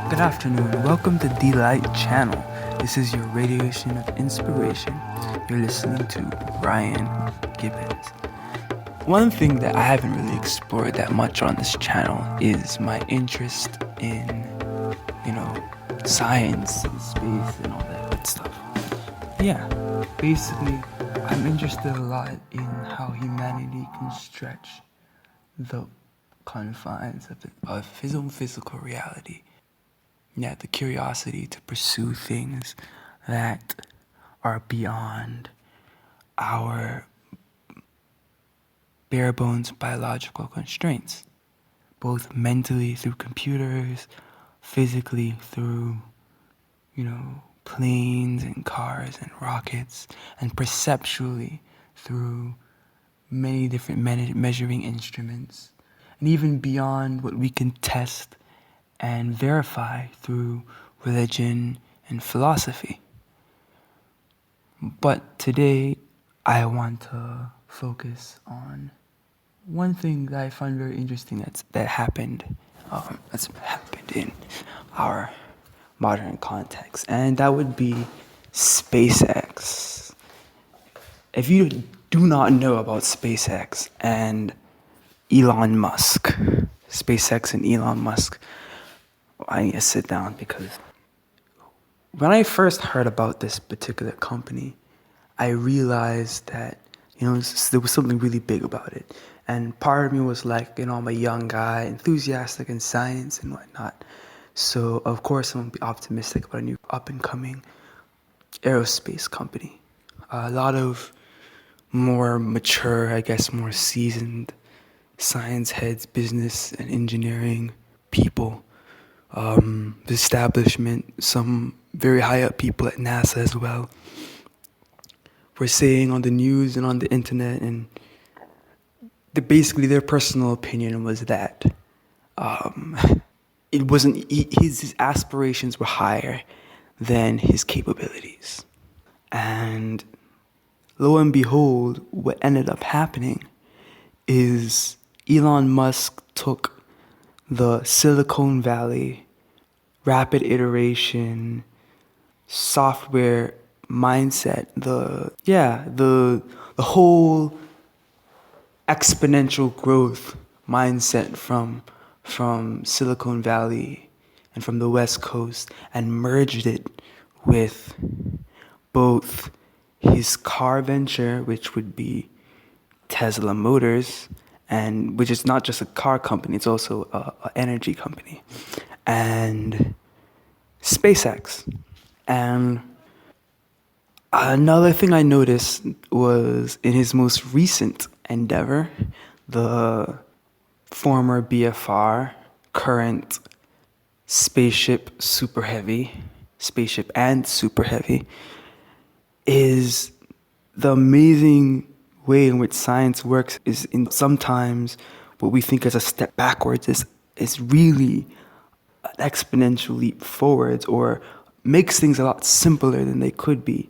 Good afternoon. Welcome to the Lyt Channel. This is your radiation of inspiration. You're listening to Ryan Gibbons. One thing that I haven't really explored that much on this channel is my interest in, science and space and all that good stuff. Yeah, basically, I'm interested a lot in how humanity can stretch the confines of his own physical reality. Yeah, the curiosity to pursue things that are beyond our bare bones biological constraints, both mentally through computers, physically through, planes and cars and rockets, and perceptually through many different measuring instruments, and even beyond what we can test and verify through religion and philosophy. But today, I want to focus on one thing that I find very interesting that's happened in our modern context, and that would be SpaceX. If you do not know about SpaceX and Elon Musk, I need to sit down because when I first heard about this particular company, I realized that, there was something really big about it. And part of me was like, I'm a young guy, enthusiastic in science and whatnot. So, of course, I'm going to be optimistic about a new up-and-coming aerospace company. A lot of more mature, more seasoned science heads, business and engineering people, the establishment, some very high up people at NASA as well, were saying on the news and on the internet, and basically their personal opinion was that it wasn't his aspirations were higher than his capabilities. And lo and behold, what ended up happening is Elon Musk took the Silicon Valley rapid iteration software mindset, the whole exponential growth mindset from Silicon Valley and from the West Coast, and merged it with both his car venture, which would be Tesla Motors, and which is not just a car company, it's also an energy company, and SpaceX. And another thing I noticed was in his most recent endeavor, the former BFR, current spaceship and super heavy, is the amazing way in which science works is in sometimes what we think as a step backwards is really an exponential leap forwards, or makes things a lot simpler than they could be.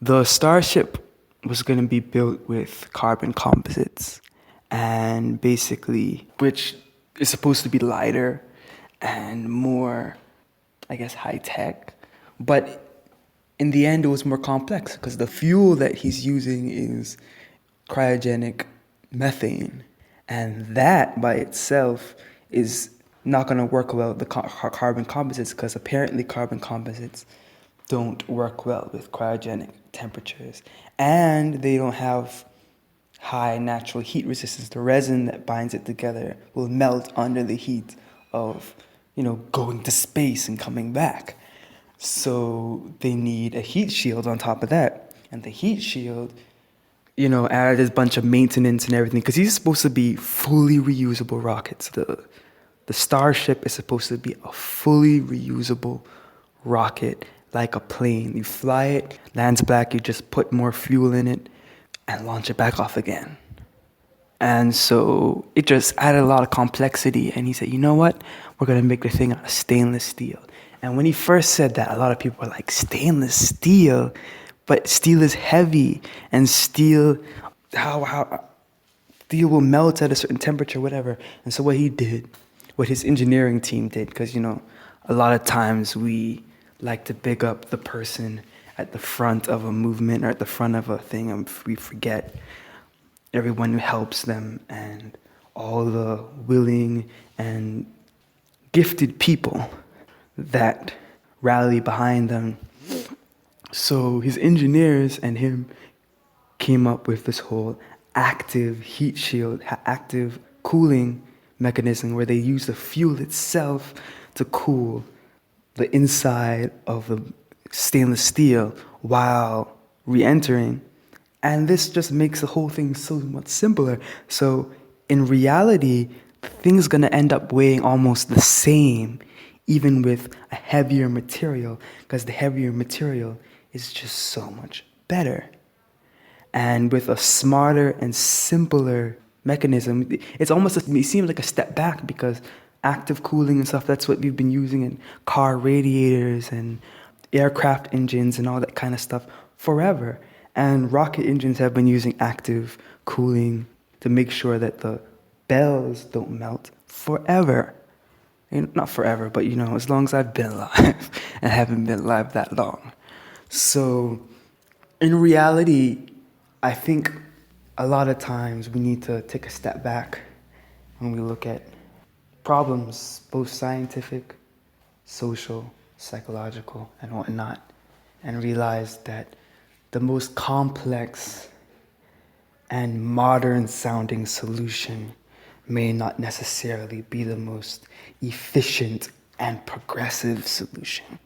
The Starship was going to be built with carbon composites, and basically, which is supposed to be lighter and more, high tech. But in the end, it was more complex because the fuel that he's using is cryogenic methane. And that by itself is not going to work well with the carbon composites, because apparently carbon composites don't work well with cryogenic temperatures. And they don't have high natural heat resistance. The resin that binds it together will melt under the heat of, going to space and coming back. So they need a heat shield on top of that. And the heat shield, added this bunch of maintenance and everything, because these are supposed to be fully reusable rockets. The Starship is supposed to be a fully reusable rocket, like a plane. You fly it, lands back, you just put more fuel in it and launch it back off again. And so it just added a lot of complexity. And he said, you know what? We're going to make the thing out of stainless steel. And when he first said that, a lot of people were like, stainless steel? But steel is heavy, and steel will melt at a certain temperature, whatever. And so what his engineering team did, because, A lot of times we like to big up the person at the front of a movement or at the front of a thing, and we forget everyone who helps them and all the willing and gifted people that rally behind them. So his engineers and him came up with this whole active heat shield, active cooling mechanism where they use the fuel itself to cool the inside of the stainless steel while re-entering. And this just makes the whole thing so much simpler. So in reality, the thing's gonna end up weighing almost the same, even with a heavier material, because the heavier material is just so much better. And with a smarter and simpler mechanism, it's almost, it seems like a step back, because active cooling and stuff, that's what we've been using in car radiators and aircraft engines and all that kind of stuff forever. And rocket engines have been using active cooling to make sure that the bells don't melt forever. And not forever, but as long as I've been alive and haven't been alive that long. So in reality, I think a lot of times we need to take a step back when we look at problems, both scientific, social, psychological, and whatnot, and realize that the most complex and modern sounding solution may not necessarily be the most efficient and progressive solution.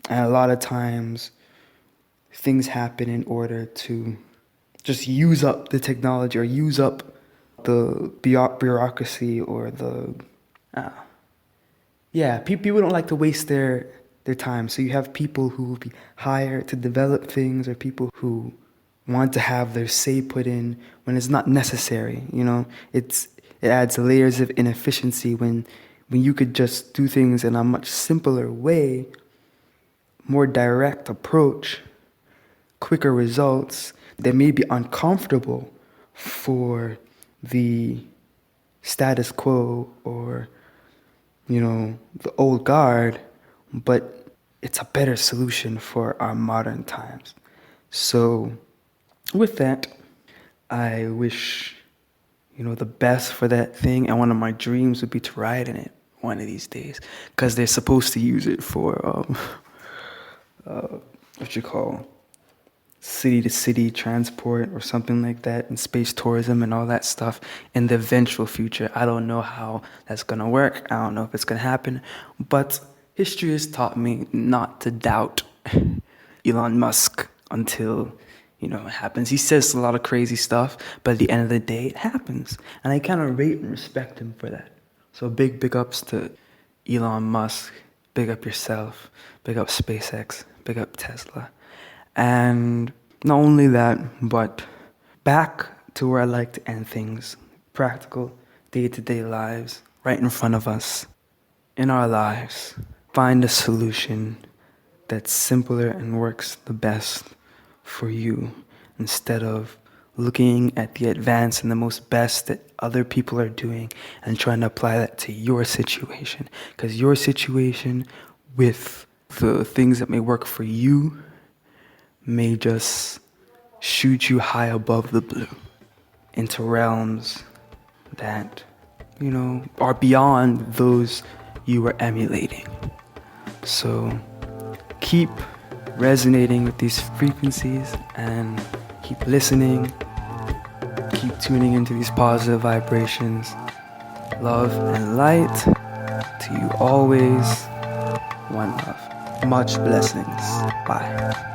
And a lot of times things happen in order to just use up the technology or use up the bureaucracy or people don't like to waste their time. So you have people who will be hired to develop things, or people who want to have their say put in when it's not necessary. It adds layers of inefficiency when you could just do things in a much simpler way, more direct approach, quicker results that may be uncomfortable for the status quo or the old guard, but it's a better solution for our modern times. So with that, I wish the best for that thing, and one of my dreams would be to ride in it one of these days, because they're supposed to use it for city-to-city transport or something like that, and space tourism and all that stuff in the eventual future. I don't know how that's gonna work. I don't know if it's gonna happen, but history has taught me not to doubt Elon Musk until it happens. He says a lot of crazy stuff, but at the end of the day, it happens, and I kind of rate and respect him for that. So big ups to Elon Musk. Big up yourself. Big up SpaceX. Big up Tesla. And not only that, but back to where I like to end things. Practical, day-to-day lives, right in front of us. In our lives, find a solution that's simpler and works the best for you, instead of looking at the advanced and the most best that other people are doing and trying to apply that to your situation. Because your situation with the things that may work for you may just shoot you high above the blue into realms that, are beyond those you were emulating. So keep resonating with these frequencies and keep listening, keep tuning into these positive vibrations. Love and light to you always. One love. Much blessings. Bye.